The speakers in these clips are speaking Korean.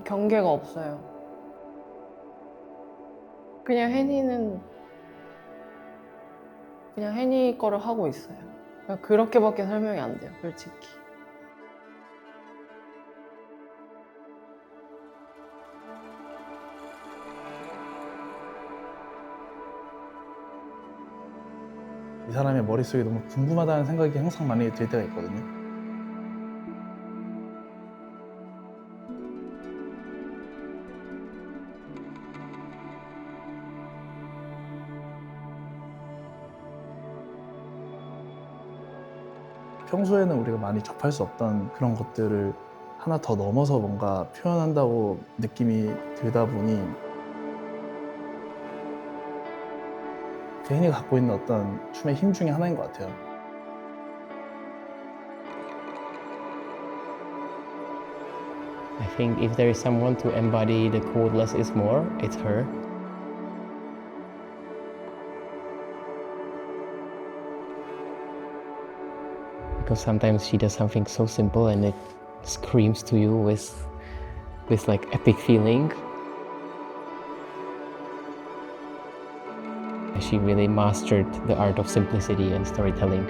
경계가 없어요. 그냥 혜니는 그냥 혜니 거를 하고 있어요. 그렇게밖에 설명이 안 돼요, 솔직히. 이 사람의 머릿속이 너무 궁금하다는 생각이 항상 많이 들 때가 있거든요. 평소에는 우리가 많이 접할 수 없던 그런 것들을 하나 더 넘어서 뭔가 표현한다고 느낌이 들다 보니 개인이 갖고 있는 어떤 춤의 힘 중에 하나인 것 같아요. I think if there is someone to embody the quote less is more, it's her. Because sometimes she does something so simple and it screams to you with like epic feeling. She really mastered the art of simplicity and storytelling.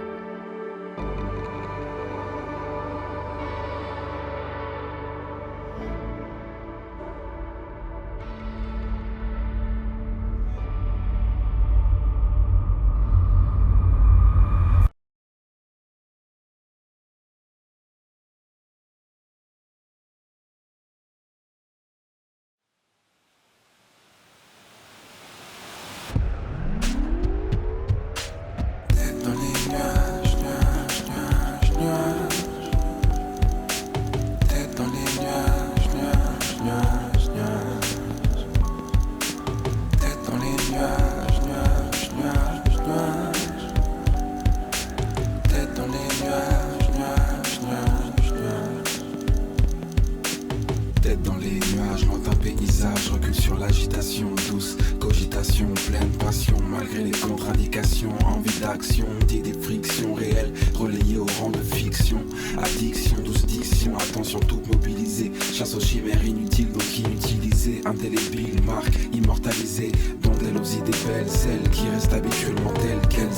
Recule sur l'agitation douce, cogitation, pleine passion, malgré les contre-indications, envie d'action, d'idées frictions réelles, relayées au rang de fiction, addiction, douce diction, attention toute mobilisée, chasse aux chimères inutiles donc inutilisées, indélébile, marque immortalisée, dondelle aux idées belles, celles qui restent habituellement telles qu'elles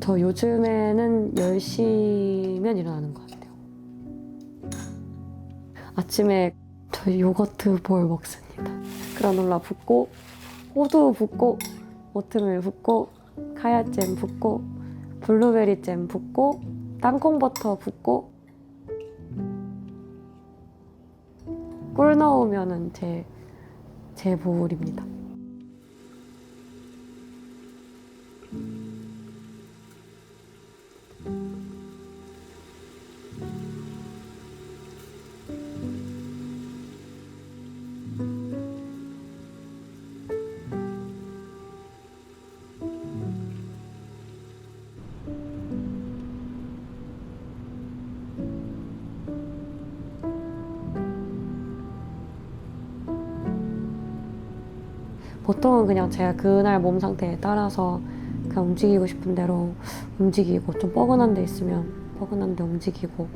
저 요즘에는 10시면 일어나는 것 같아요. 아침에 저 요거트 볼 먹습니다. 그라놀라 붓고 호두 붓고 오트밀 붓고 카야잼 붓고 블루베리 잼 붓고 땅콩버터 붓고 꿀 넣으면은 제 볼입니다. 보통은 그냥 제가 그날 몸 상태에 따라서 그냥 움직이고 싶은 대로 움직이고 좀 뻐근한 데 있으면 뻐근한 데 움직이고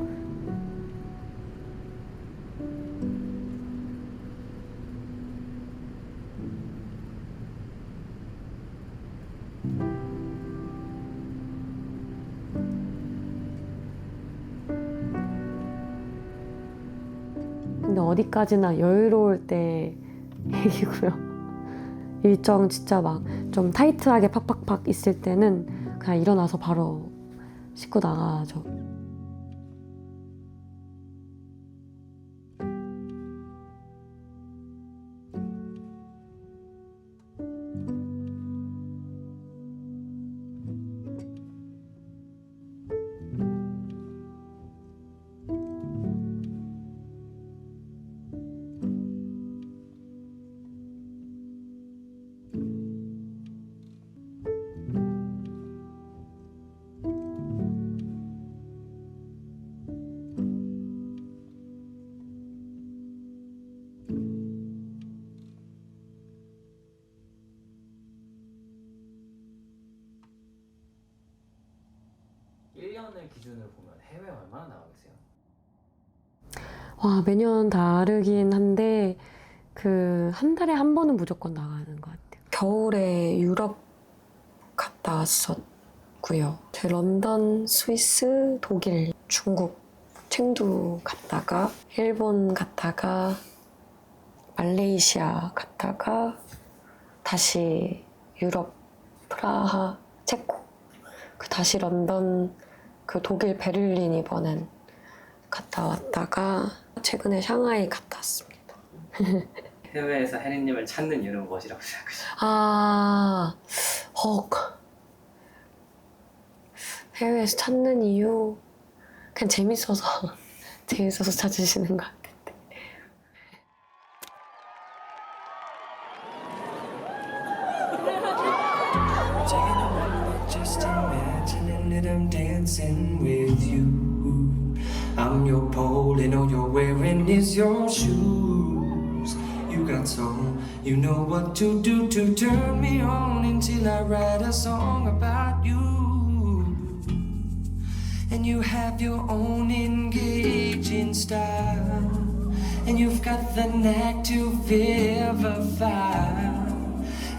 근데 어디까지나 여유로울 때 얘기고요. 일정 진짜 막 좀 타이트하게 팍팍팍 있을 때는 그냥 일어나서 바로 씻고 나가죠. 기준으로 보면 해외 얼마나 나가 계세요? 와, 매년 다르긴 한데 그 한 달에 한 번은 무조건 나가는 것 같아요. 겨울에 유럽 갔다 왔었고요. 제 런던, 스위스, 독일, 중국, 청두 갔다가 일본 갔다가 말레이시아 갔다가 다시 유럽, 프라하, 체코, 그 다시 런던, 그 독일 베를린 이번엔 갔다 왔다가 최근에 샹하이 갔다 왔습니다. 해외에서 혜린님을 찾는 이유는 무엇이라고 생각하세요? 해외에서 찾는 이유 그냥 재밌어서 찾으시는 것 같은데. Just imagining that I'm dancing with you. I'm your pole and all you're wearing is your shoes. You got soul, you know what to do to turn me on until I write a song about you. And you have your own engaging style, and you've got the knack to vivify.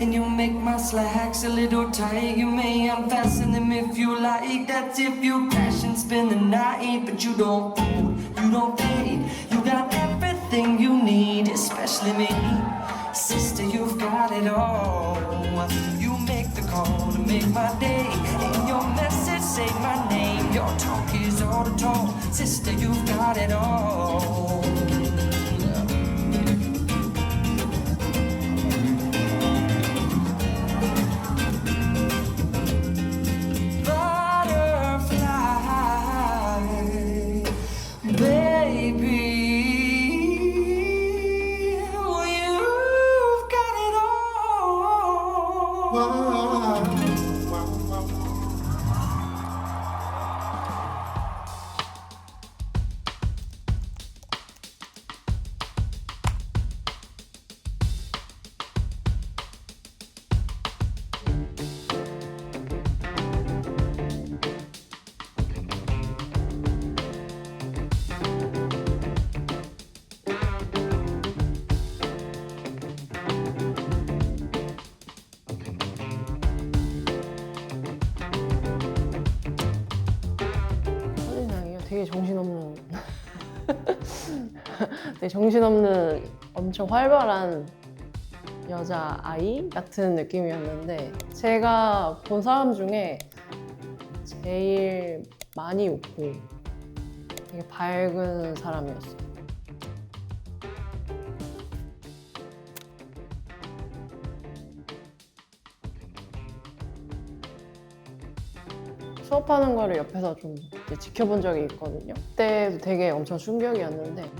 And you make my slacks a little tight. You may unfasten them if you like. That's if you crash and spend the night. But you don't fold, you don't fade. You got everything you need, especially me. Sister, you've got it all. You make the call to make my day. And your message say my name. Your talk is all the talk. Sister, you've got it all. 첫인상이요? 되게 정신없는 되게 정신없는 엄청 활발한 여자아이 같은 느낌이었는데 제가 본 사람 중에 제일 많이 웃고 되게 밝은 사람이었어요. 수업하는 거를 옆에서 좀 이제 지켜본 적이 있거든요. 그때도 되게 엄청 충격이었는데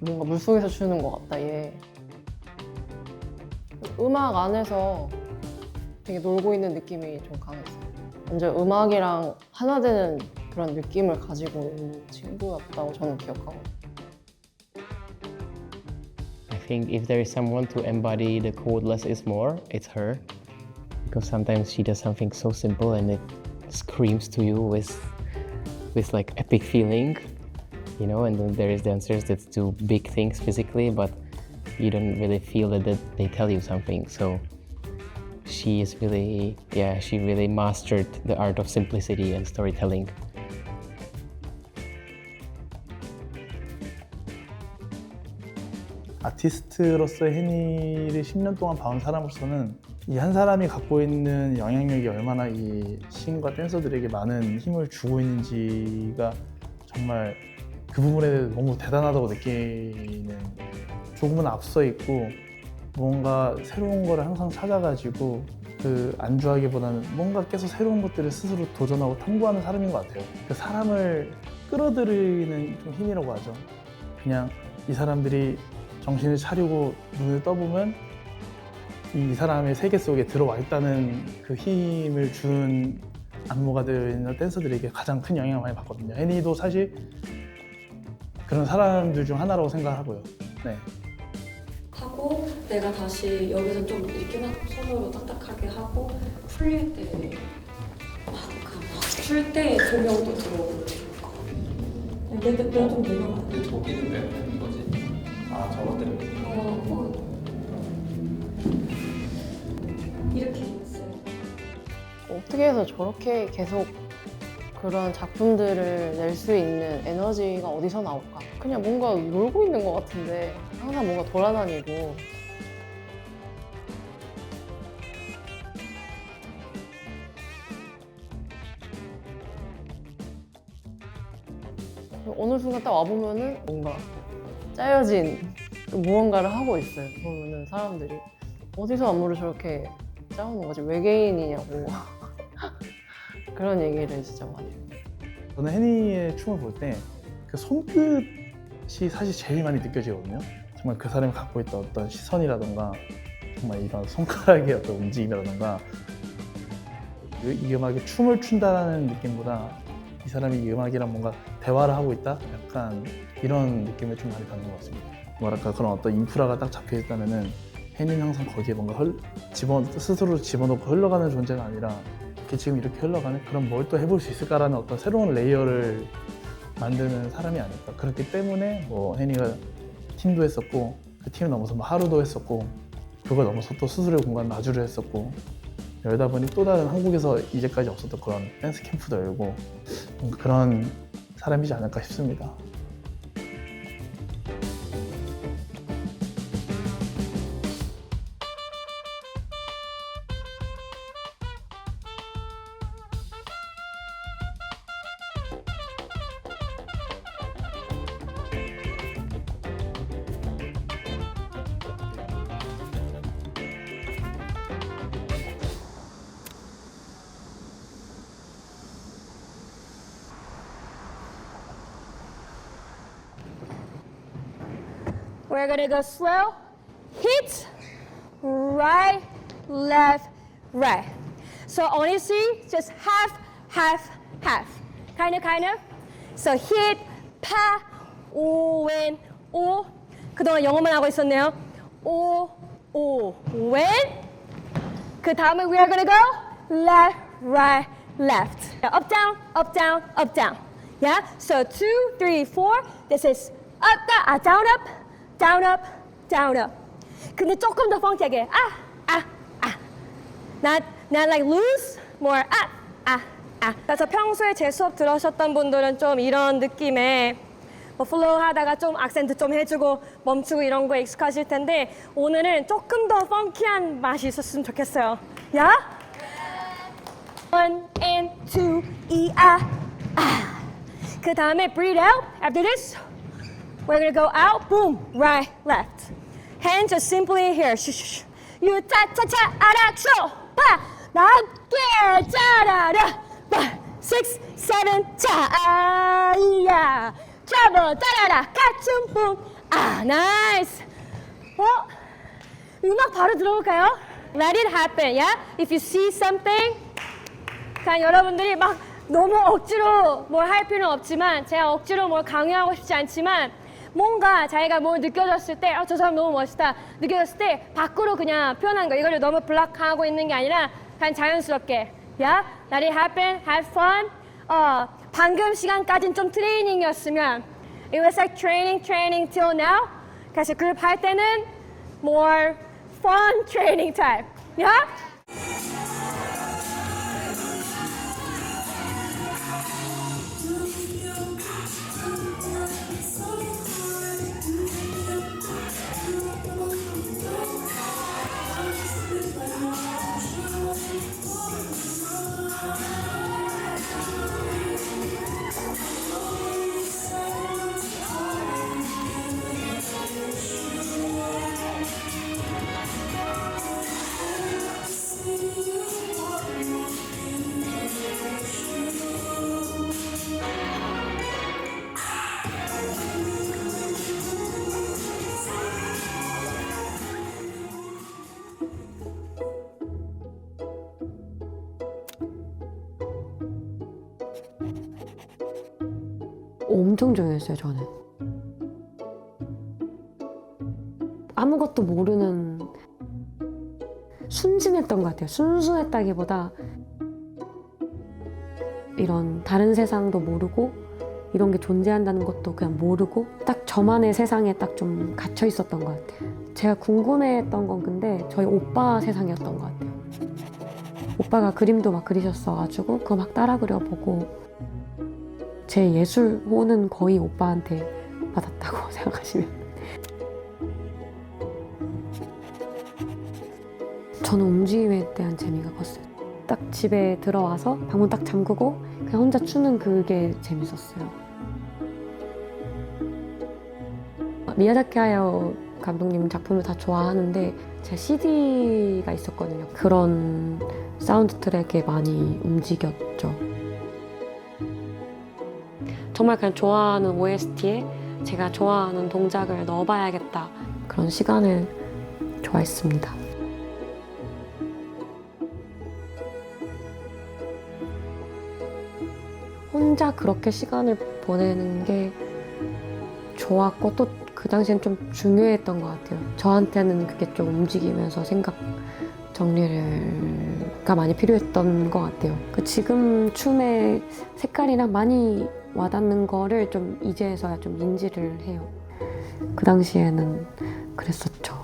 뭔가 물속에서 추는 것 같다 얘. 음악 안에서 되게 놀고 있는 느낌이 좀 강했어요. 완전 음악이랑 하나 되는 그런 느낌을 가지고 있는 친구였다고 저는 기억하거든요. I think if there is someone to embody the code less is more, it's her. Because sometimes she does something so simple and it screams to you with like epic feeling, you know, and then there is dancers that do big things physically, but you don't really feel that they tell you something. So she is really, yeah, she really mastered the art of simplicity and storytelling. 아티스트로서의 해니를 10년 동안 봐온 사람으로서는 이 한 사람이 갖고 있는 영향력이 얼마나 이 시인과 댄서들에게 많은 힘을 주고 있는지가 정말 그 부분에 대해서 너무 대단하다고 느끼는, 조금은 앞서 있고 뭔가 새로운 거를 항상 찾아가지고 그 안주하기보다는 뭔가 계속 새로운 것들을 스스로 도전하고 탐구하는 사람인 것 같아요. 그 사람을 끌어들이는 좀 힘이라고 하죠. 그냥 이 사람들이 정신을 차리고 눈을 떠보면 이 사람의 세계 속에 들어와 있다는 그 힘을 준 안무가들이나 댄서들에게 가장 큰 영향을 많이 받거든요. 해니도 사실 그런 사람들 중 하나라고 생각하고요. 네. 하고 내가 다시 여기서 좀 이렇게 막 손으로 딱딱하게 하고 풀릴 때 풀 때 조명도 들어오고 내가 좀 내려가. 그 조기는 왜 하는 거지? 아 저것 때문에. 이렇게 있어요. 어떻게 해서 저렇게 계속 그런 작품들을 낼 수 있는 에너지가 어디서 나올까? 그냥 뭔가 놀고 있는 것 같은데 항상 뭔가 돌아다니고 어느 순간 딱 와보면은 뭔가 짜여진 무언가를 하고 있어요. 보면은 사람들이 어디서 안무를 저렇게 짜오는 거지? 외계인이냐고 그런 얘기를 진짜 많이 해요. 저는 해니의 춤을 볼 때 그 손끝이 사실 제일 많이 느껴지거든요. 정말 그 사람이 갖고 있던 어떤 시선이라던가 정말 이런 손가락의 어떤 움직임이라던가 이 음악에 춤을 춘다는 느낌보다 이 사람이 이 음악이랑 뭔가 대화를 하고 있다? 약간 이런 느낌을 좀 많이 받는 것 같습니다. 뭐랄까 그런 어떤 인프라가 딱 잡혀 있다면은 해니는 항상 거기에 뭔가 스스로 집어넣고 흘러가는 존재가 아니라 이렇게 지금 이렇게 흘러가는, 그럼 뭘 또 해볼 수 있을까라는 어떤 새로운 레이어를 만드는 사람이 아닐까. 그렇기 때문에 뭐 해니가 팀도 했었고 그 팀을 넘어서 뭐 하루도 했었고 그걸 넘어서 또 스스로의 공간 마주를 했었고 열다 보니 또 다른 한국에서 이제까지 없었던 그런 댄스 캠프도 열고 그런 사람이지 않을까 싶습니다. We're gonna go slow. Hit, right, left, right. So honestly, just half, half, half. Kind of. So hit, 파, 오, 왼, 오. 그동안 영어만 하고 있었네요. 오, 오, 왼. 그 다음에 we are gonna go left, right, left. Up, down, up, down, up, down. Yeah? So 2, 3, 4. This is up, down, up. Down, up, down, up. 근데 조금 더 펑키하게. Not like loose, more 그래서 평소에 제 수업 들으셨던 분들은 좀 이런 느낌의 뭐 플로우 하다가 좀 악센트 좀 해주고 멈추고 이런 거 익숙하실 텐데 오늘은 조금 더 펑키한 맛이 있었으면 좋겠어요. 야? 1 and 2, E, ah. 그 다음에 breathe out. After this, we're gonna go out, boom, right, left. Hands just simply here. You cha-cha-cha, 아락쇼, 파, 낮게, 짜라라, 5, 6, 7, 자, 아이야. Trouble, 따라라, 까춤풍, 나이스. 음악 바로 들어볼까요? Let it happen, yeah? If you see something, 그냥 여러분들이 막 너무 억지로 뭘 할 필요는 없지만 제가 억지로 뭘 강요하고 싶지 않지만 뭔가 자기가 뭘 느껴졌을 때 저 사람 너무 멋있다 느껴졌을 때 밖으로 그냥 표현한 거 이거를 너무 블락하고 있는 게 아니라 그냥 자연스럽게 yeah? Let it happen, have fun 방금 시간까지는 좀 트레이닝이었으면 it was like training till now 그래서 그룹 할 때는 more fun training type yeah? 엄청 조용했어요, 저는. 아무것도 모르는 순진했던 것 같아요. 순수했다기보다 이런 다른 세상도 모르고 이런 게 존재한다는 것도 그냥 모르고 딱 저만의 세상에 딱 좀 갇혀 있었던 것 같아요. 제가 궁금해했던 건 근데 저희 오빠 세상이었던 것 같아요. 오빠가 그림도 막 그리셨어가지고 그거 막 따라 그려보고 제 예술호는 거의 오빠한테 받았다고 생각하시면 저는 움직임에 대한 재미가 컸어요. 딱 집에 들어와서 방문 딱 잠그고 그냥 혼자 추는 그게 재밌었어요. 미야자키 하야오 감독님 작품을 다 좋아하는데 제 CD가 있었거든요. 그런 사운드 트랙에 많이 움직였죠. 정말 그냥 좋아하는 OST에 제가 좋아하는 동작을 넣어봐야겠다. 그런 시간을 좋아했습니다. 혼자 그렇게 시간을 보내는 게 좋았고 또 그 당시엔 좀 중요했던 것 같아요. 저한테는 그게 좀 움직이면서 생각 정리가 많이 필요했던 것 같아요. 지금 춤의 색깔이랑 많이 와닿는 거를 좀 이제서야 좀 인지를 해요. 그 당시에는 그랬었죠.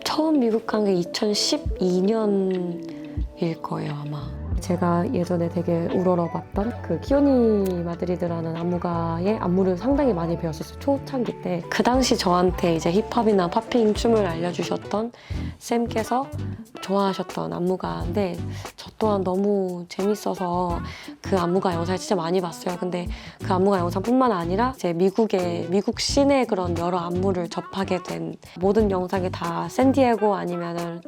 처음 미국 간 게 2012년일 거예요, 아마. 제가 예전에 되게 우러러봤던 그 키오니 마드리드라는 안무가의 안무를 상당히 많이 배웠었어요. 초창기 때. 그 당시 저한테 이제 힙합이나 팝핑 춤을 알려주셨던 쌤께서 좋아하셨던 안무가인데 저 또한 너무 재밌어서 그 안무가 영상을 진짜 많이 봤어요. 근데 그 안무가 영상뿐만 아니라 이제 미국 시내 그런 여러 안무를 접하게 된 모든 영상이 다 샌디에고 아니면은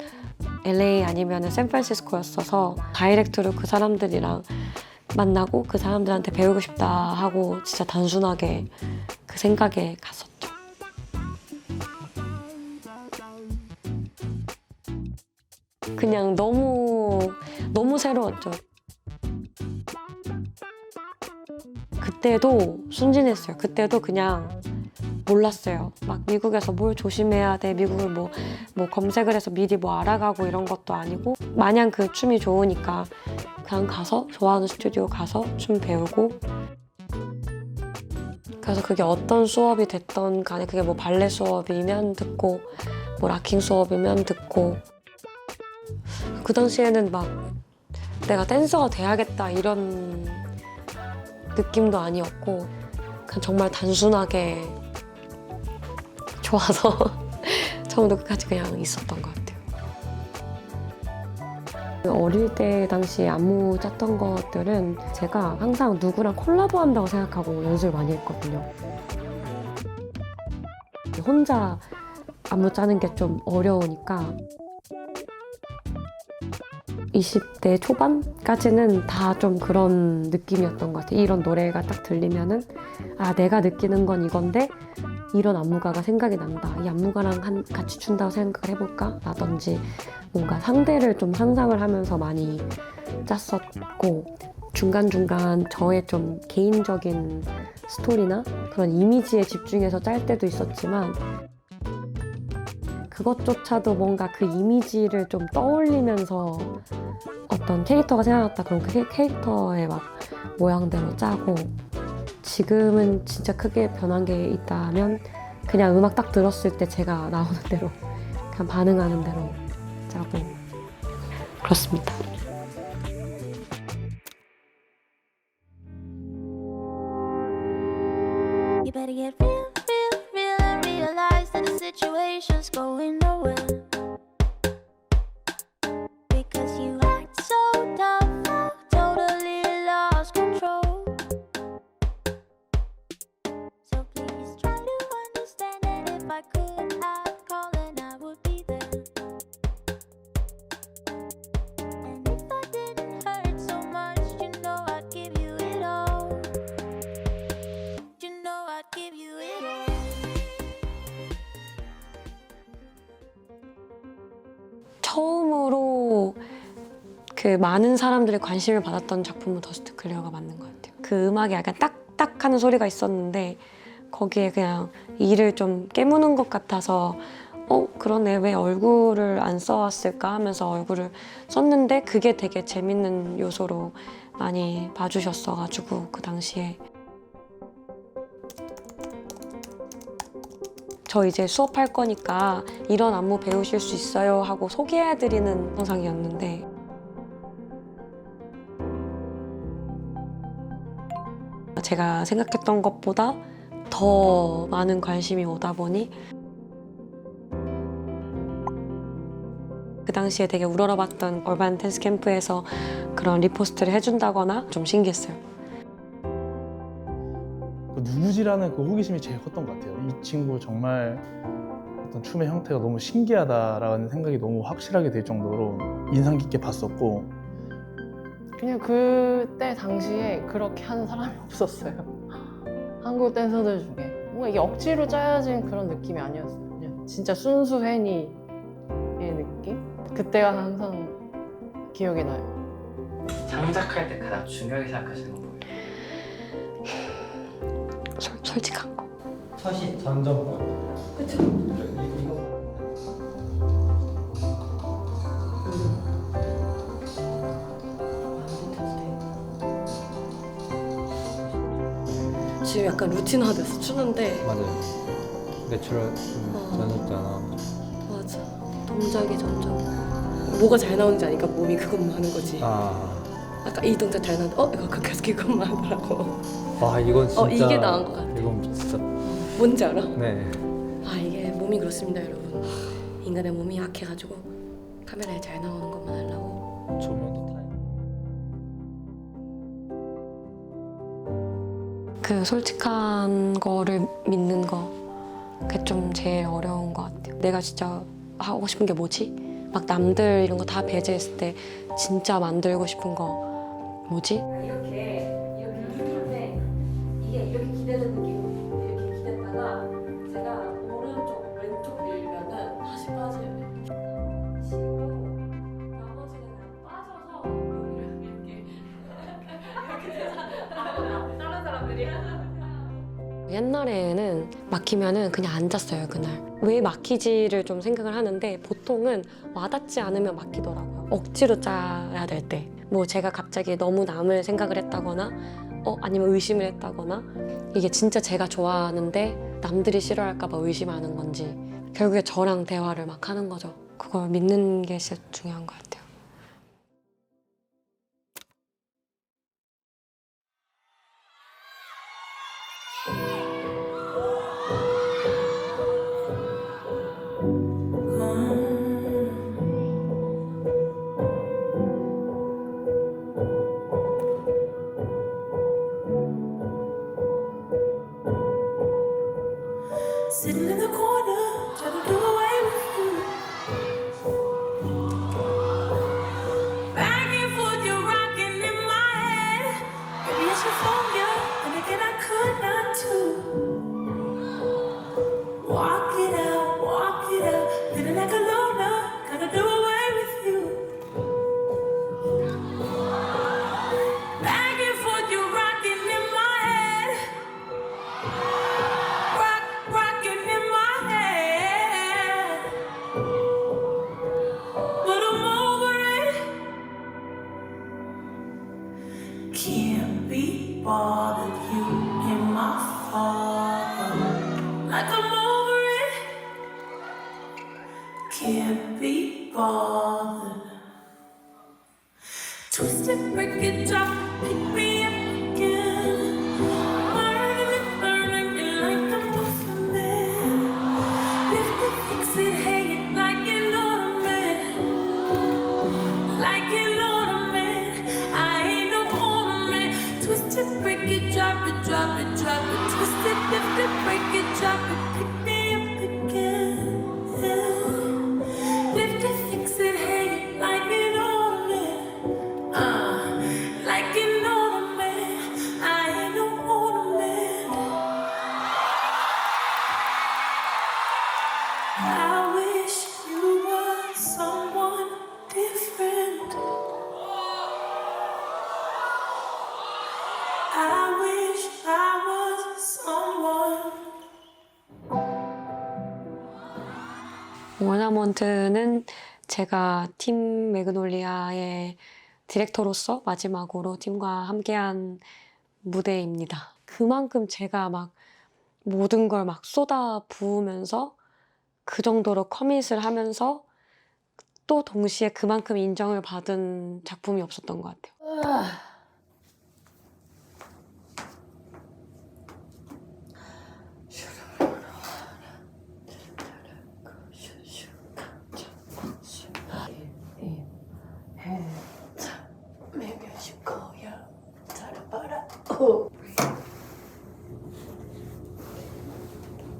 LA 아니면 샌프란시스코였어서 다이렉트로 그 사람들이랑 만나고 그 사람들한테 배우고 싶다 하고 진짜 단순하게 그 생각에 갔었죠. 그냥 너무 새로웠죠. 그때도 순진했어요. 그때도 그냥 몰랐어요. 막 미국에서 뭘 조심해야 돼, 미국을 뭐 검색을 해서 미리 뭐 알아가고 이런 것도 아니고 마냥 그 춤이 좋으니까 그냥 가서 좋아하는 스튜디오 가서 춤 배우고 그래서 그게 어떤 수업이 됐던 간에 그게 뭐 발레 수업이면 듣고 뭐 락킹 수업이면 듣고 그 당시에는 막 내가 댄서가 돼야겠다 이런 느낌도 아니었고 그냥 정말 단순하게 좋아서 처음부터 끝까지 그냥 있었던 것 같아요. 어릴 때 당시 안무 짰던 것들은 제가 항상 누구랑 콜라보 한다고 생각하고 연습을 많이 했거든요. 혼자 안무 짜는 게 좀 어려우니까 20대 초반까지는 다 좀 그런 느낌이었던 것 같아요. 이런 노래가 딱 들리면은 아 내가 느끼는 건 이건데 이런 안무가가 생각이 난다. 이 안무가랑 같이 춘다고 생각을 해볼까? 라든지 뭔가 상대를 좀 상상을 하면서 많이 짰었고 중간중간 저의 좀 개인적인 스토리나 그런 이미지에 집중해서 짤 때도 있었지만 그것조차도 뭔가 그 이미지를 좀 떠올리면서 어떤 캐릭터가 생각났다 그럼 그 캐릭터의 막 모양대로 짜고 지금은 진짜 크게 변한 게 있다면 그냥 음악 딱 들었을 때 제가 나오는 대로 그냥 반응하는 대로 짜고 그렇습니다. You better get real, real, real and realize that the situation's going nowhere. Because you act so tough, oh, totally lost control. So please try to understand that if I could, I'd call and I would be there. And if I didn't hurt so much, you know I'd give you it all. You know I'd give you it all. 처음으로 그 많은 사람들의 관심을 받았던 작품은 더스트 클리어가 맞는 것 같아요. 그 음악에 약간 딱딱 하는 소리가 있었는데 거기에 그냥 이를 좀 깨무는 것 같아서 그러네 왜 얼굴을 안 써왔을까 하면서 얼굴을 썼는데 그게 되게 재밌는 요소로 많이 봐주셨어가지고 그 당시에 저 이제 수업할 거니까 이런 안무 배우실 수 있어요 하고 소개해드리는 영상이었는데 제가 생각했던 것보다 더 많은 관심이 오다 보니 그 당시에 되게 우러러봤던 얼반 댄스 캠프에서 그런 리포스트를 해준다거나 좀 신기했어요. 누구지라는 그 호기심이 제일 컸던 것 같아요. 이 친구 정말 어떤 춤의 형태가 너무 신기하다라는 생각이 너무 확실하게 될 정도로 인상 깊게 봤었고 그냥 그때 당시에 그렇게 하는 사람이 없었어요. 한국 댄서들 중에 뭔가 이게 억지로 짜여진 그런 느낌이 아니었어요. 그냥 진짜 순수 해니의 느낌? 그때가 항상 기억이 나요. 장작할 때 가장 중요하게 생각하시는 건 뭐예요? 솔직한 거. 첫이 전전권. 그쵸. 지금 약간 루틴화돼서 추는데 맞아요. 내추럴 전했잖아. 맞아. 동작이 점점 뭐가 잘 나오는지 아니까 몸이 그것만 하는 거지. 아까 이 동작 잘 나왔는데 이거 계속 이것만 하더라고. 와 이건 진짜. 이게 나은 것 같아. 이건 진짜. 뭔지 알아? 네. 이게 몸이 그렇습니다 여러분. 인간의 몸이 약해가지고 카메라에 잘 나오는 것만 하려고. 조명도 타요. 그 솔직한 거를 믿는 거 그게 좀 제일 어려운 것 같아요. 내가 진짜 하고 싶은 게 뭐지? 막 남들 이런 거 다 배제했을 때 진짜 만들고 싶은 거 뭐지? 이렇게 기대는데 이게 이렇게 기대는 느낌으로 이렇게 기댔다가 제가 오른쪽 왼쪽 밀면은 다시 빠져요. 치고 나머지는 그냥 빠져서 여기를 이렇게 돼서 다른 사람들이 옛날에는 막히면은 그냥 앉았어요 그날. 왜 막히지를 좀 생각을 하는데 보통은 와닿지 않으면 막히더라고요. 억지로 짜야 될 때. 뭐 제가 갑자기 너무 남을 생각을 했다거나 아니면 의심을 했다거나 이게 진짜 제가 좋아하는데 남들이 싫어할까 봐 의심하는 건지 결국에 저랑 대화를 막 하는 거죠. 그걸 믿는 게 진짜 중요한 것 같아요. can't be bothered. Twist it, break it, drop it, pick me up again. Burning it like a muffin man. Lift it, fix it, hang it like an ornament. Like an ornament. I ain't no ornament. Twist it, break it, drop it, drop it, drop it. Twist it, lift it, break it, drop it, pick me up again. Lift it, fix it, hang it like an ornament. Like an ornament. I ain't no ornament. I wish you were someone different. I wish I was someone. 워나먼트는 제가 팀 매그놀리아의 디렉터로서 마지막으로 팀과 함께한 무대입니다. 그만큼 제가 막 모든 걸 막 쏟아 부으면서 그 정도로 커밋을 하면서 또 동시에 그만큼 인정을 받은 작품이 없었던 것 같아요.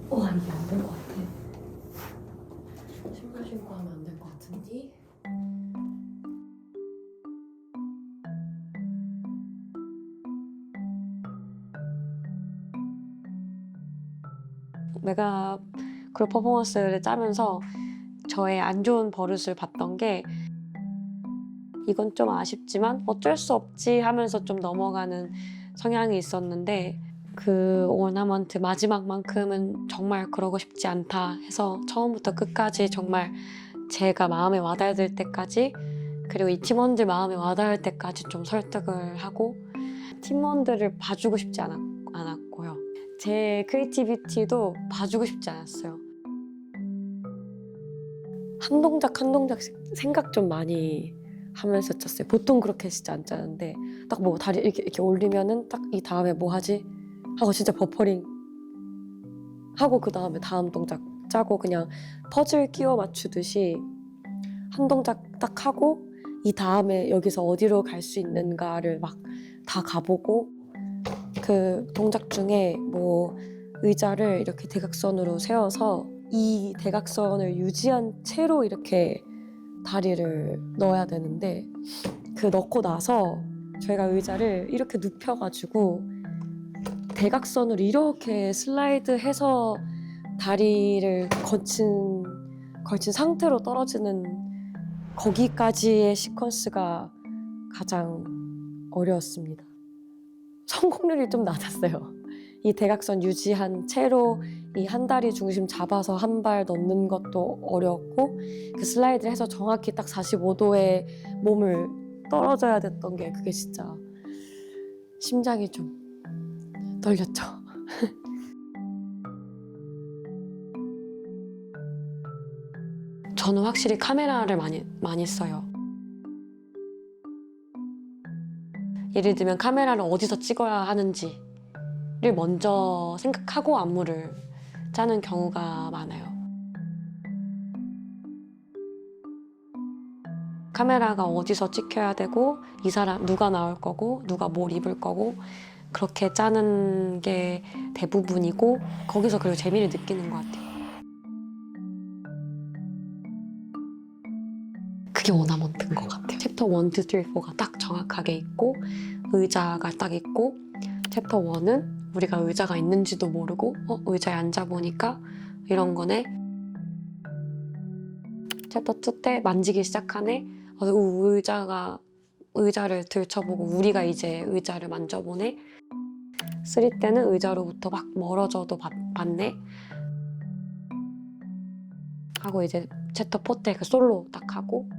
와, 이게 안 될 것 같아. 신발 신고 하면 안 될 것 같은데? 내가 그룹 퍼포먼스를 짜면서 저의 안 좋은 버릇을 봤던 게 이건 좀 아쉽지만 어쩔 수 없지 하면서 좀 넘어가는 성향이 있었는데 그 오너먼트 마지막만큼은 정말 그러고 싶지 않다 해서 처음부터 끝까지 정말 제가 마음에 와닿을 때까지 그리고 이 팀원들 마음에 와닿을 때까지 좀 설득을 하고 팀원들을 봐주고 싶지 않았고요. 제 크리에이티비티도 봐주고 싶지 않았어요. 한 동작 한 동작씩 생각 좀 많이 하면서 짰어요. 보통 그렇게 진짜 안 짜는데 딱 뭐 다리 이렇게 올리면은 딱 이 다음에 뭐 하지? 하고 진짜 버퍼링 하고 그 다음에 다음 동작 짜고 그냥 퍼즐 끼워 맞추듯이 한 동작 딱 하고 이 다음에 여기서 어디로 갈 수 있는가를 막 다 가보고 그 동작 중에 뭐 의자를 이렇게 대각선으로 세워서 이 대각선을 유지한 채로 이렇게 다리를 넣어야 되는데 그 넣고 나서 저희가 의자를 이렇게 눕혀가지고 대각선으로 이렇게 슬라이드해서 다리를 걸친 상태로 떨어지는 거기까지의 시퀀스가 가장 어려웠습니다. 성공률이 좀 낮았어요. 이 대각선 유지한 채로 이 한 다리 중심 잡아서 한 발 넣는 것도 어려웠고 그 슬라이드를 해서 정확히 딱 45도의 몸을 떨어져야 됐던 게 그게 진짜 심장이 좀 떨렸죠. 저는 확실히 카메라를 많이 써요. 예를 들면 카메라를 어디서 찍어야 하는지를 먼저 생각하고 안무를 짜는 경우가 많아요. 카메라가 어디서 찍혀야 되고 이 사람 누가 나올 거고 누가 뭘 입을 거고 그렇게 짜는 게 대부분이고 거기서 그리고 재미를 느끼는 것 같아요. 그게 오너먼트인 것 같아요. 챕터 1, 2, 3, 4가 딱 정확하게 있고 의자가 딱 있고 챕터 1은 우리가 의자가 있는지도 모르고 의자에 앉아보니까 이런 거네. 챕터 2 때 만지기 시작하네. 의자를 들춰보고 우리가 이제 의자를 만져보네. 3 때는 의자로부터 막 멀어져도 봤네. 하고 이제 챕터 4 때 그 솔로 딱 하고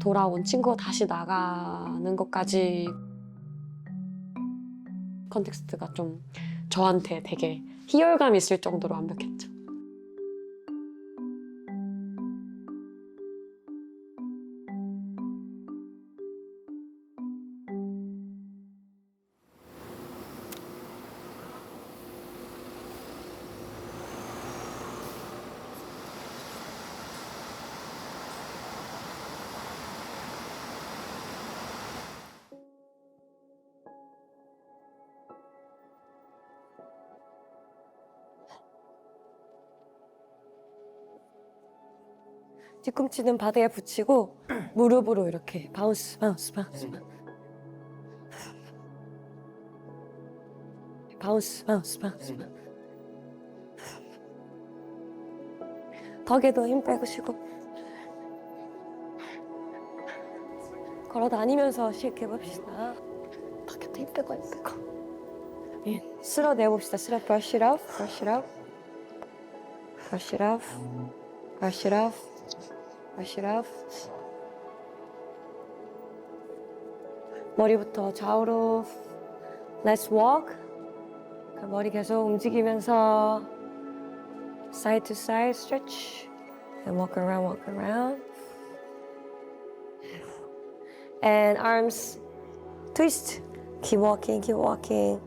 돌아온 친구가 다시 나가는 것까지 컨텍스트가 좀 저한테 되게 희열감 있을 정도로 완벽했죠. 뒤꿈치는 바닥에 붙이고 무릎으로 이렇게 바운스 바운스 바운스 바운스 바운스 바운스 덕에도 힘 빼시고 걸어 다니면서 시작해봅시다. 덕에도 힘 빼고 힘 빼고 쓸어내봅시다. 쓸어 brush it off, brush it off, brush it off, brush it off, brush it off. 머리부터 좌우로 let's walk. 머리 계속 움직이면서 side to side stretch and walk around and arms twist. Keep walking, keep walking.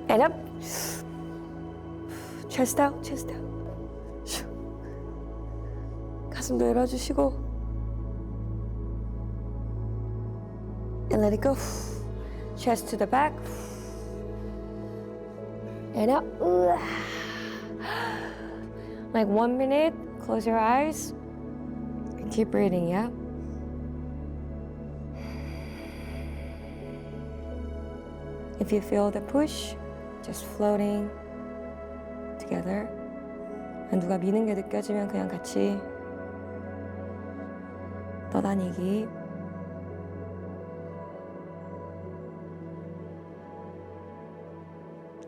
And up. Chest out, chest out. 가슴도 열어주시고. And let it go. Chest to the back. And up. Like 1 minute. Close your eyes. And keep breathing, yeah? If you feel the push, just floating together. 누가 미는 게 느껴지면 그냥 같이 떠다니기.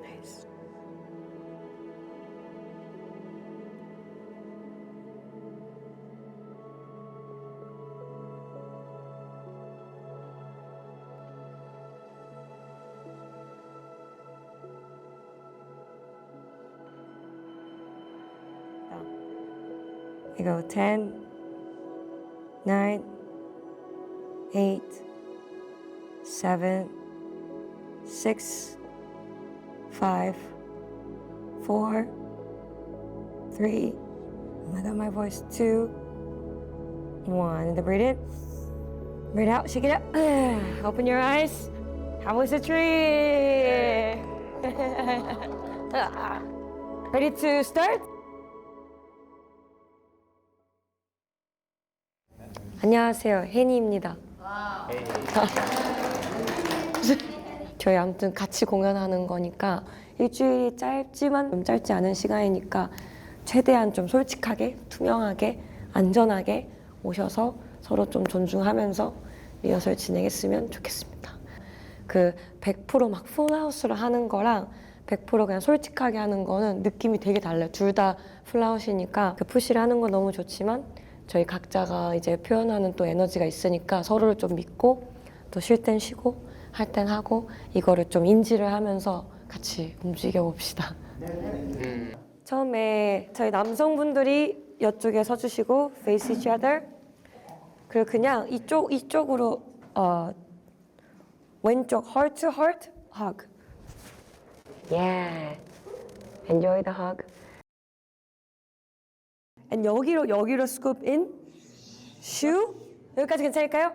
Nice. You go 10, 9, 8, 7, 6, 5, 4, 3, let out my voice, 2, 1. And then breathe in, breathe out, shake it up. Open your eyes. How was the tree? Ready to start? 안녕하세요, 혜니입니다. 저희 아무튼 같이 공연하는 거니까 일주일이 짧지만 좀 짧지 않은 시간이니까 최대한 좀 솔직하게, 투명하게, 안전하게 오셔서 서로 좀 존중하면서 리허설 진행했으면 좋겠습니다. 그 100% 풀하우스로 하는 거랑 100% 그냥 솔직하게 하는 거는 느낌이 되게 달라요. 둘 다 풀하우스니까 그 푸시를 하는 건 너무 좋지만 저희 각자가 이제 표현하는 또 에너지가 있으니까 서로를 좀 믿고 또 쉴 땐 쉬고 할 땐 하고 이거를 좀 인지를 하면서 같이 움직여 봅시다. 처음에 저희 남성분들이 이쪽에 서주시고 face each other. 그리고 그냥 이쪽으로 왼쪽 heart to heart hug. Yeah. Enjoy the hug. And 여기로 scoop in. shoe. 여기까지 괜찮을까요?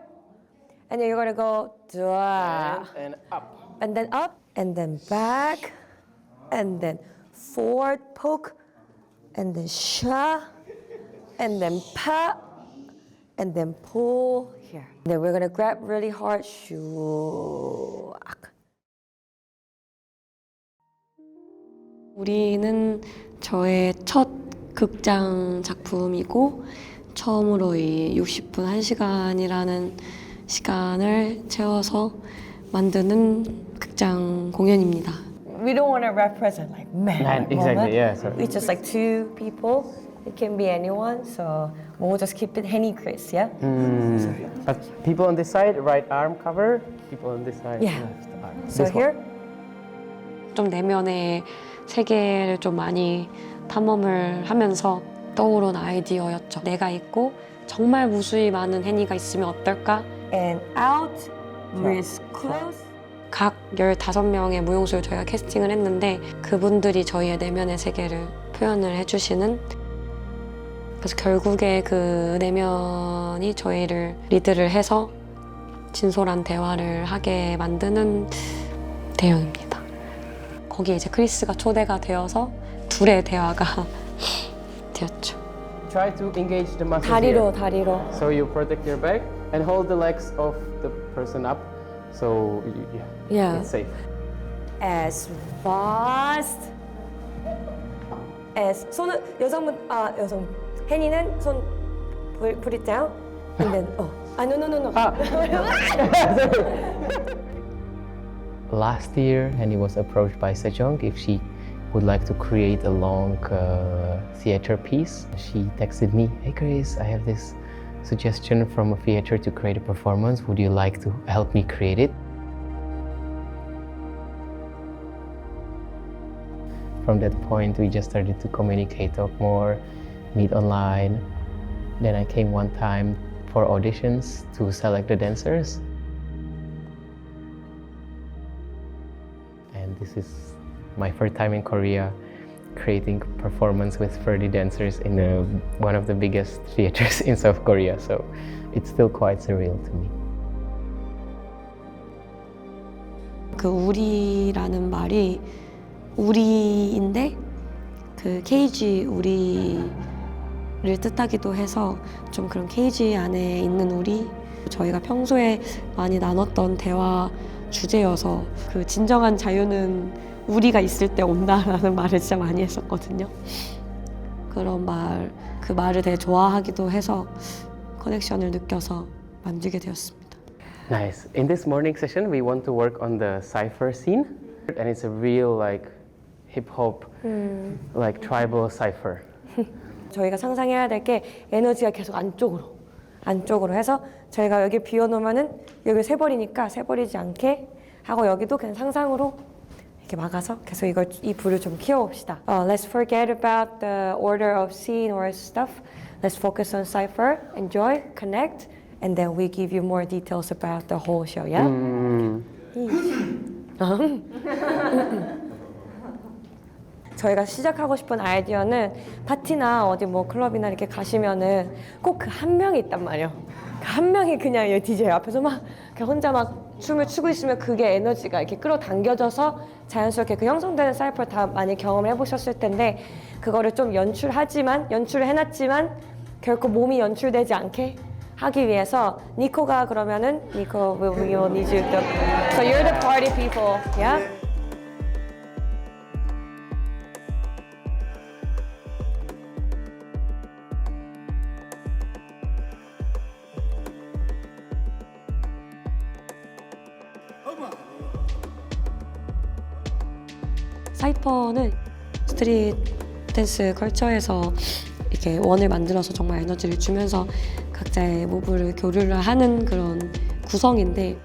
And then you're gonna go And up. and then up and then back and then forward poke and then sha and then pa and then pull here. And then we're gonna grab really hard. shoo. 우리는 저의 첫 극장 작품이고 처음으로 이 60분 1시간이라는 시간을 채워서 만드는 극장 공연입니다. We don't want to represent like man. Exactly, yeah. So It's just like two people. It can be anyone. So we'll just keep it Henny Chris, yeah? but people on this side, right arm cover. People on this side, Yeah. left arm. So This one. here. 좀 내면의 세계를 좀 많이 탐험을 하면서 떠오른 아이디어였죠. 내가 있고 정말 무수히 많은 해니가 있으면 어떨까? And out, wrist close. 각 15명의 무용수를 저희가 캐스팅을 했는데 그분들이 저희의 내면의 세계를 표현을 해주시는, 그래서 결국에 그 내면이 저희를 리드를 해서 진솔한 대화를 하게 만드는 대형입니다. 거기에 이제 크리스가 초대가 되어서 둘의 대화가 되었죠. try to engage the muscles 다리로 here. 다리로. So you protect your back and hold the legs of the person up. So Yeah. it's safe. As fast as 손은 여성분 여성 혜니는 손 put it down and then no. Last year, Henny was approached by Sejong if she would like to create a long theater piece. She texted me, "Hey Grace, I have this suggestion from a theater to create a performance. Would you like to help me create it?" From that point, we just started to communicate, talk more, meet online. Then I came one time for auditions to select the dancers. And this is my first time in Korea creating performance with 30 dancers in one of the biggest theaters in South Korea. So it's still quite surreal to me. 그 우리라는 말이 우리인데 그 케이지 우리를 뜻하기도 해서 좀 그런 케이지 안에 있는 우리 저희가 평소에 많이 나눴던 대화 주제여서 그 진정한 자유는 우리가 있을 때 온다라는 말을 진짜 많이 했었거든요. 그런 말, 그 말을 되게 좋아하기도 해서 커넥션을 느껴서 만들게 되었습니다. Nice. In this morning session, we want to work on the cypher scene, and it's a real like hip hop, like tribal cypher. 저희가 상상해야 될 게 에너지가 계속 안쪽으로 해서 저희가 여기 비워놓으면은 여기 새버리니까 새버리지 않게 하고 여기도 그냥 상상으로 이렇게 막아서 계속 이 불을 좀 키워봅시다. Let's forget about the order of scene or stuff. Let's focus on cypher, enjoy, connect, and then we give you more details about the whole show. Yeah. 저희가 시작하고 싶은 아이디어는 파티나 어디 뭐 클럽이나 이렇게 가시면은 꼭 그 한 명이 있단 말이에요. 그 한 명이 그냥 이 DJ 앞에서 막 그냥 혼자 막 춤을 추고 있으면 그게 에너지가 이렇게 끌어당겨져서 자연스럽게 그 형성되는 사이퍼 다 많이 경험을 해보셨을 텐데 그거를 좀 연출을 해놨지만 결코 몸이 연출되지 않게 하기 위해서 니코가 그러면은 니코 we will need you to so you're the party people, yeah? 사이퍼는 스트릿 댄스 컬처에서 이렇게 원을 만들어서 정말 에너지를 주면서 각자의 무브를 교류를 하는 그런 구성인데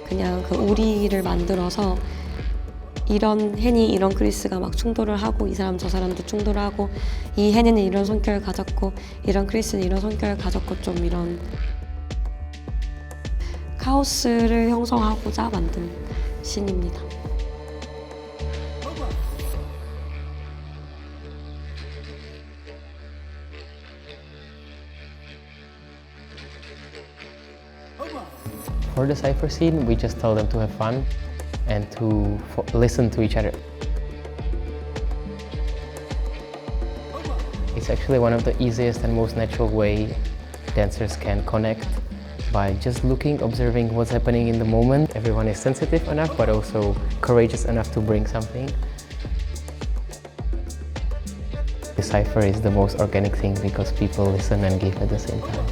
그냥 그 우리를 만들어서 이런 헨이 이런 크리스가 막 충돌을 하고 이 사람 저 사람도 충돌을 하고 이 헨이는 이런 성격을 가졌고 이런 크리스는 이런 성격을 가졌고 좀 이런 카오스를 형성하고자 만든 씬입니다. For the cypher scene, we just tell them to have fun and to listen to each other. It's actually one of the easiest and most natural way dancers can connect by just looking, observing what's happening in the moment. Everyone is sensitive enough, but also courageous enough to bring something. The cypher is the most organic thing because people listen and give at the same time.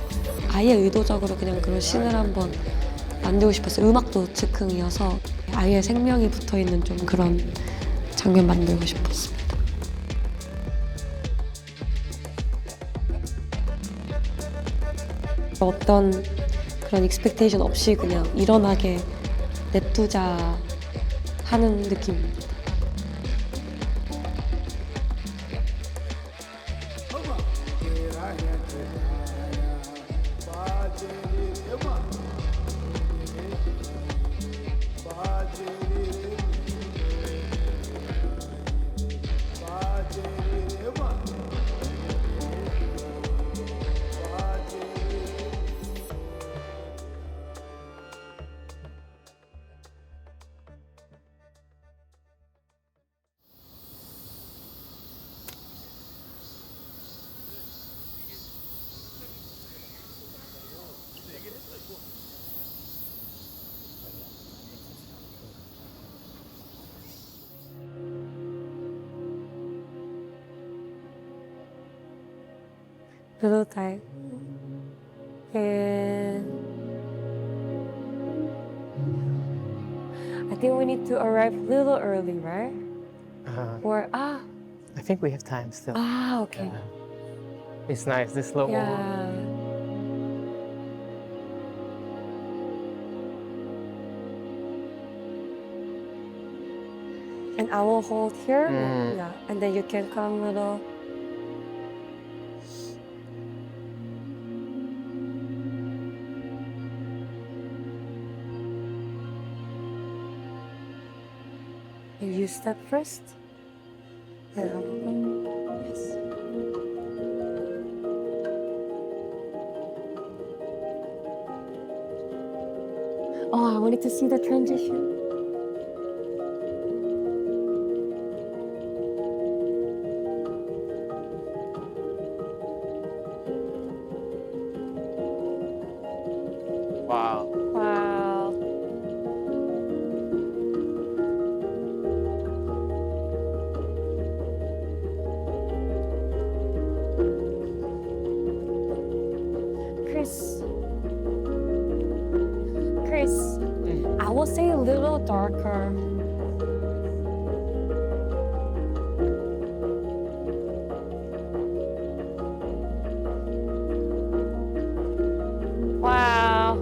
아예 의도적으로 그냥 그런 씬을 한번 만들고 싶었어요. 음악도 즉흥이어서 아예 생명이 붙어있는 좀 그런 장면 만들고 싶었습니다. 어떤 그런 익스펙테이션 없이 그냥 일어나게 냅두자 하는 느낌입니다. little tight. And I think we need to arrive a little early, right? Or I think we have time still. okay. It's nice, this slow Yeah. And I will hold here. Yeah. And then you can come little. And you step first. And I will go. Yes. Oh, I wanted to see the transition. Wow. Wow. Chris, I will say a little darker. Wow.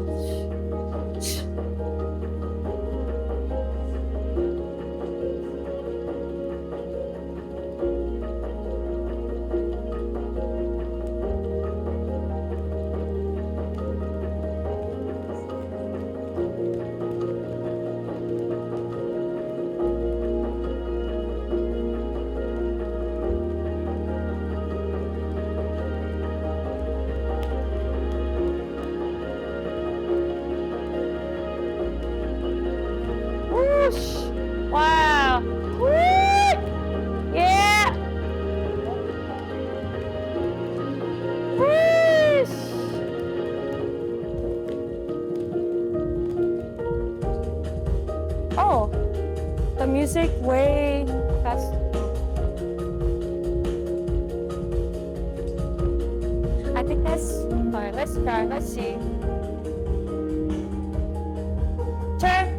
Whoosh. Wow. Woo. Yeah. Whoosh. Oh, the music way fast. I think that's fine. Let's try. Let's see. Turn.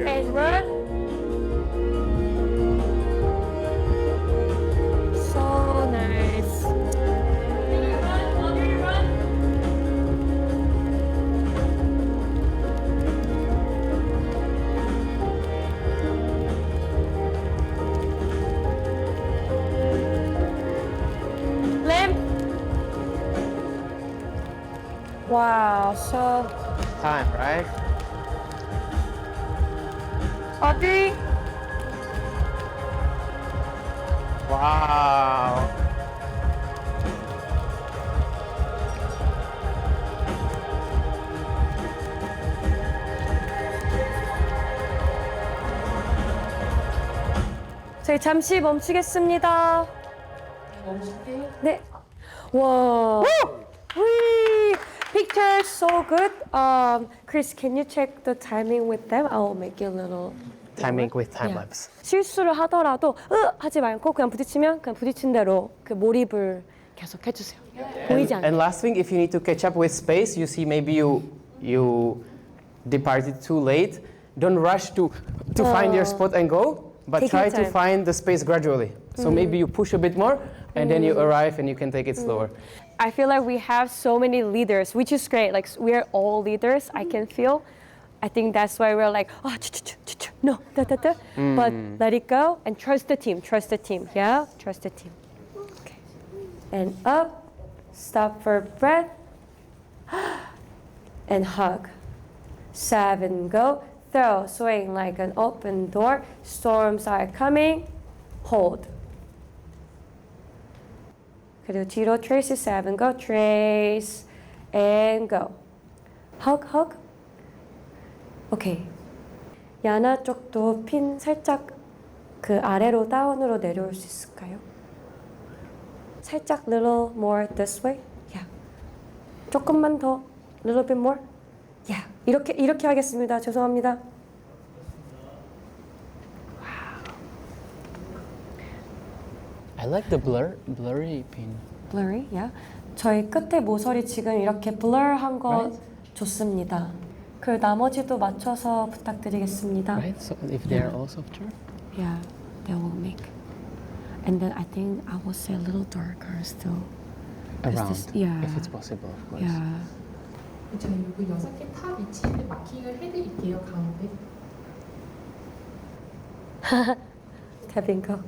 And run. So nice. Limp. Wow, so Time, right? Audrey. Wow. 저희 잠시 멈추겠습니다. 네. 와. Whee! Picture so good. Chris, can you check the timing with them? I will make you a little. Timing with time Yeah. lapse. 실수를 하더라도 하지 말고 그냥 부딪히면 그냥 부딪힌 대로 그 몰입을 계속 해주세요. 보이지 않게. And last thing, if you need to catch up with space, you see maybe you departed too late. Don't rush to find your spot and go, but Take try your to time. find the space gradually. So maybe you push a bit more, and then you arrive and you can take it slower. I feel like we have so many leaders, which is great. Like we're all leaders. I can feel. I think that's why we're like, oh, no, da. But let it go and trust the team. Trust the team. Yeah, trust the team. Okay. And up, stop for breath, and hug. 7, go. Throw, swing like an open door. Storms are coming. Hold. 그리고 뒤로 trace 7, go. Trace and go. Hug. 오케이. 야나 쪽도 핀 살짝 그 아래로 다운으로 내려올 수 있을까요? 살짝 little more this way. Yeah. 조금만 더 little bit more. Yeah. 이렇게 하겠습니다. 죄송합니다. I like the blurry pin. blurry, yeah. 저희 끝에 모서리 지금 이렇게 blur한 거 Right. 좋습니다. 그 나머지도 맞춰서 부탁드리겠습니다. Right? So if they are all softer. Yeah, they will make. And then I think I will say a little darker still. Is Around. this- yeah. If it's possible, of course. Yeah. 저희 여기 6개 탑 위치에 마킹을 해드릴게요, 가운데. Tapping go.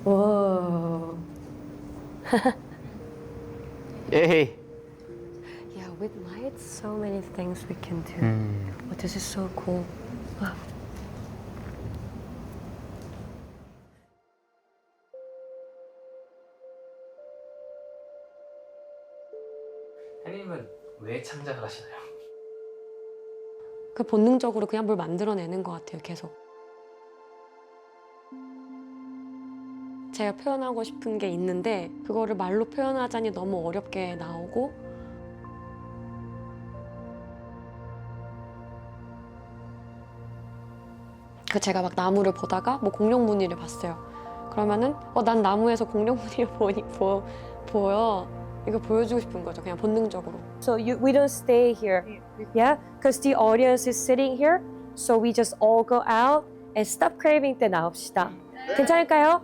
Whoa. Hey. Yeah, with lights, so many things we can do. Mm. Oh, this is so cool. Wow. 혜린님은 왜 창작을 하시나요? 그 본능적으로 그냥 뭘 만들어내는 것 같아요, 계속. 제가 표현하고 싶은 게 있는데 그거를 말로 표현하자니 너무 어렵게 나오고 그 제가 막 나무를 보다가 뭐 공룡 무늬를 봤어요. 그러면은 난 나무에서 공룡 무늬를 보여. 이거 보여주고 싶은 거죠, 그냥 본능적으로. So we don't stay here, yeah? Because the audience is sitting here, so we just all go out and stop craving 때 나옵시다. 괜찮을까요?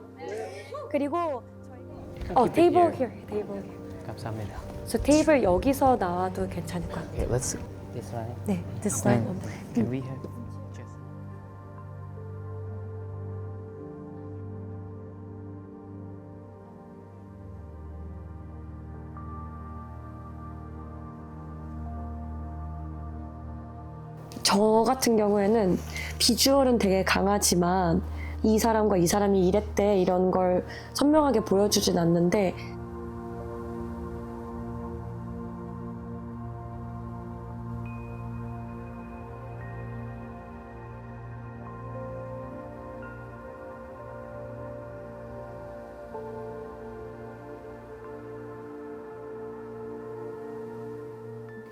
그리고 table here, table here. 감사합니다. So 테이블 여기서 나와도 괜찮을 것 같아요. Okay, let's this line. 네, this line. Can we have? 저 같은 경우에는 비주얼은 되게 강하지만 이 사람과 이 사람이 이랬대 이런 걸 선명하게 보여주진 않는데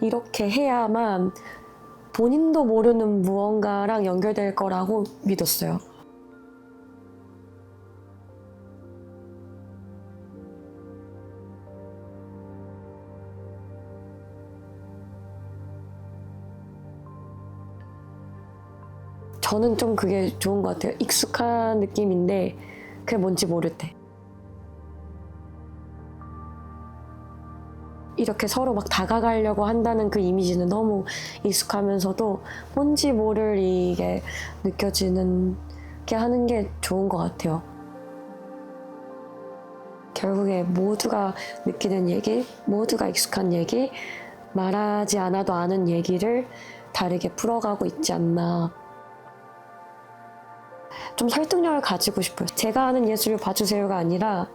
이렇게 해야만 본인도 모르는 무언가랑 연결될 거라고 믿었어요. 저는 좀 그게 좋은 것 같아요. 익숙한 느낌인데 그게 뭔지 모를 때. 이렇게 서로 막 다가가려고 한다는 그 이미지는 너무 익숙하면서도 뭔지 모를 이게 느껴지는 게 하는 게 좋은 것 같아요. 결국에 모두가 느끼는 얘기, 모두가 익숙한 얘기, 말하지 않아도 아는 얘기를 다르게 풀어가고 있지 않나. 좀 설득력을 가지고 싶어요. 제가 하는 예술을 봐주세요가 아니라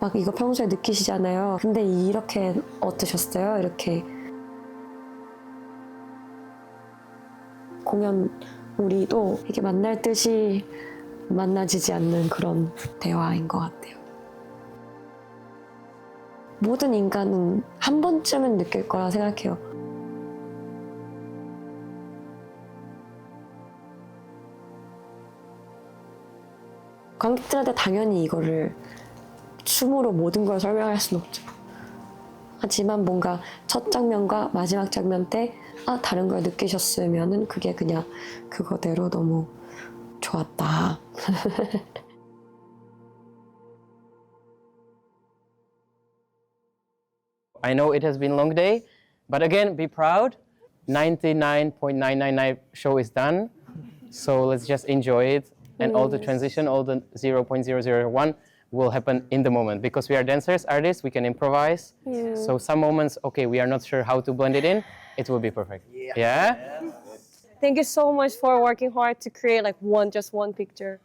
막 이거 평소에 느끼시잖아요. 근데 이렇게 어떠셨어요? 이렇게 공연 우리도 이렇게 만날 듯이 만나지지 않는 그런 대화인 것 같아요. 모든 인간은 한 번쯤은 느낄 거라 생각해요. 관객들한테 당연히 이거를 춤으로 모든 걸 설명할 수는 없죠. 하지만 뭔가 첫 장면과 마지막 장면 때 다른 걸 느끼셨으면은 그게 그냥 그거대로 너무 좋았다. I know it has been a long day, but again, be proud. 99.999 show is done. So let's just enjoy it. And all the transition, all the 0.001 will happen in the moment. Because we are dancers, artists, we can improvise. Yeah. So some moments, okay, we are not sure how to blend it in. It will be perfect. Yeah? Thank you so much for working hard to create like just one picture.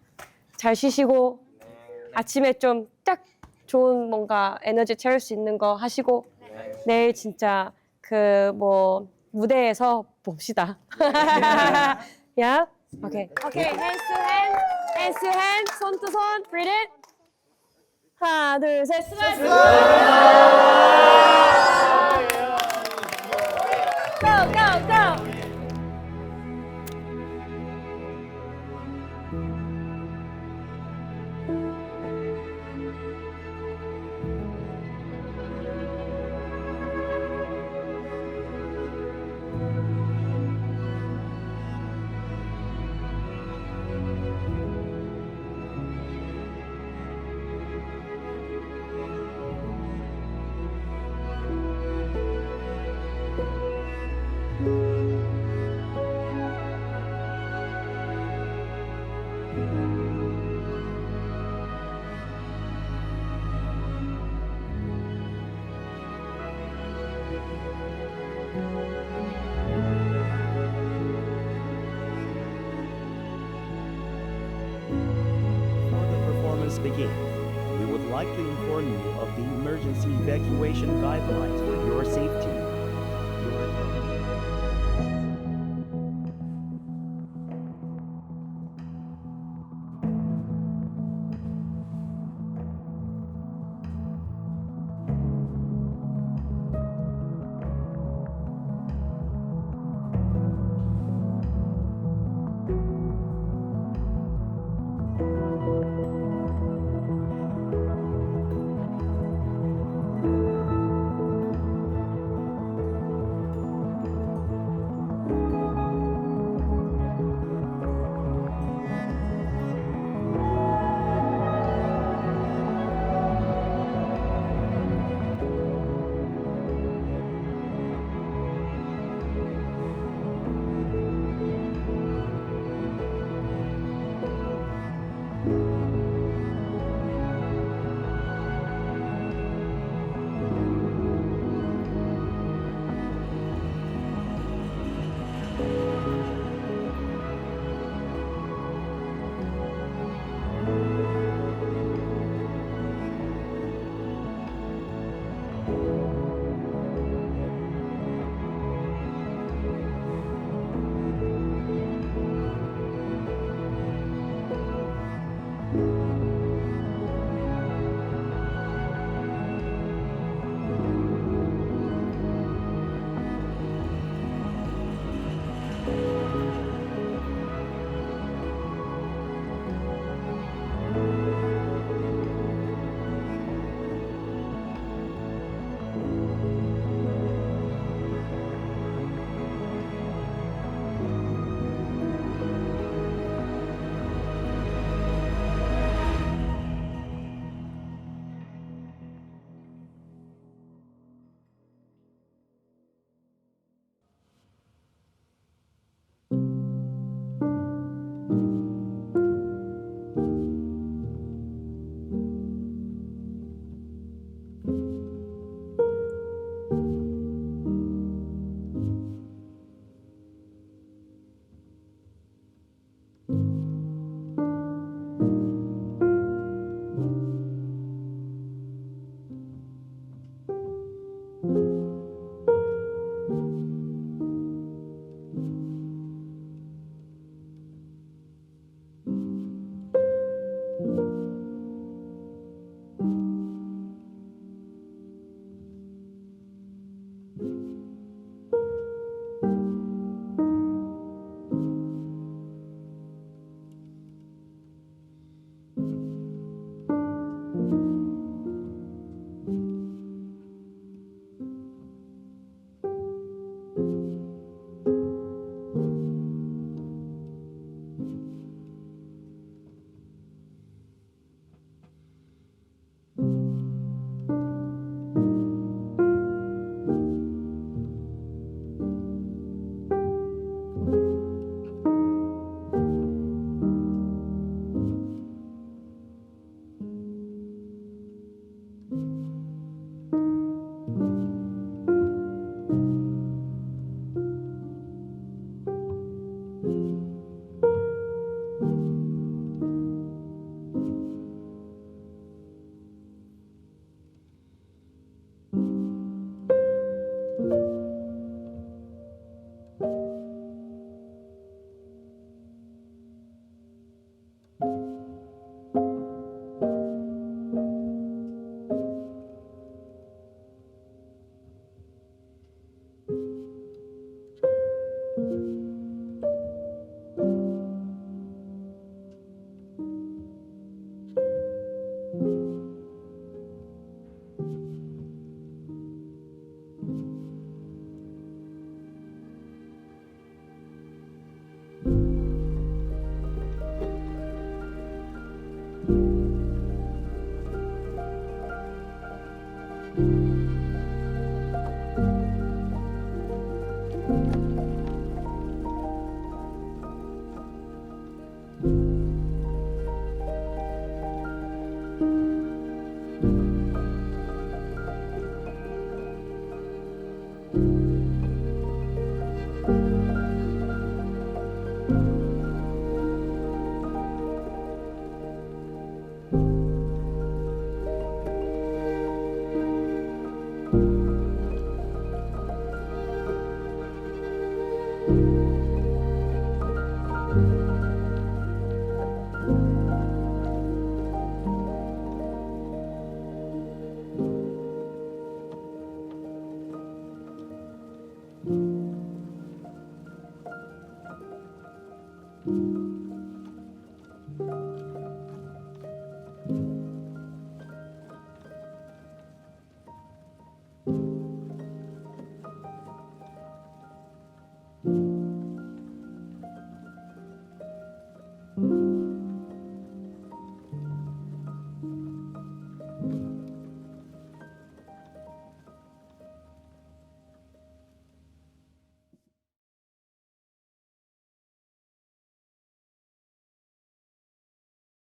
잘 쉬시고 아침에 좀 딱 좋은 뭔가 에너지 채울 수 있는 거 하시고 내일 진짜 그 뭐 무대에서 봅시다. Yeah? Okay. Okay, hands to hand, hands to hand, 손 to 손, breathe it. 하나, 둘, 셋, 스마일. Go, go, go. Before the performance begins, we would like to inform you of the emergency evacuation guidelines for your safety.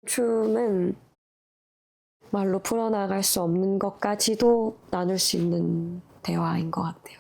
춤은 말로 풀어나갈 수 없는 것까지도 나눌 수 있는 대화인 것 같아요.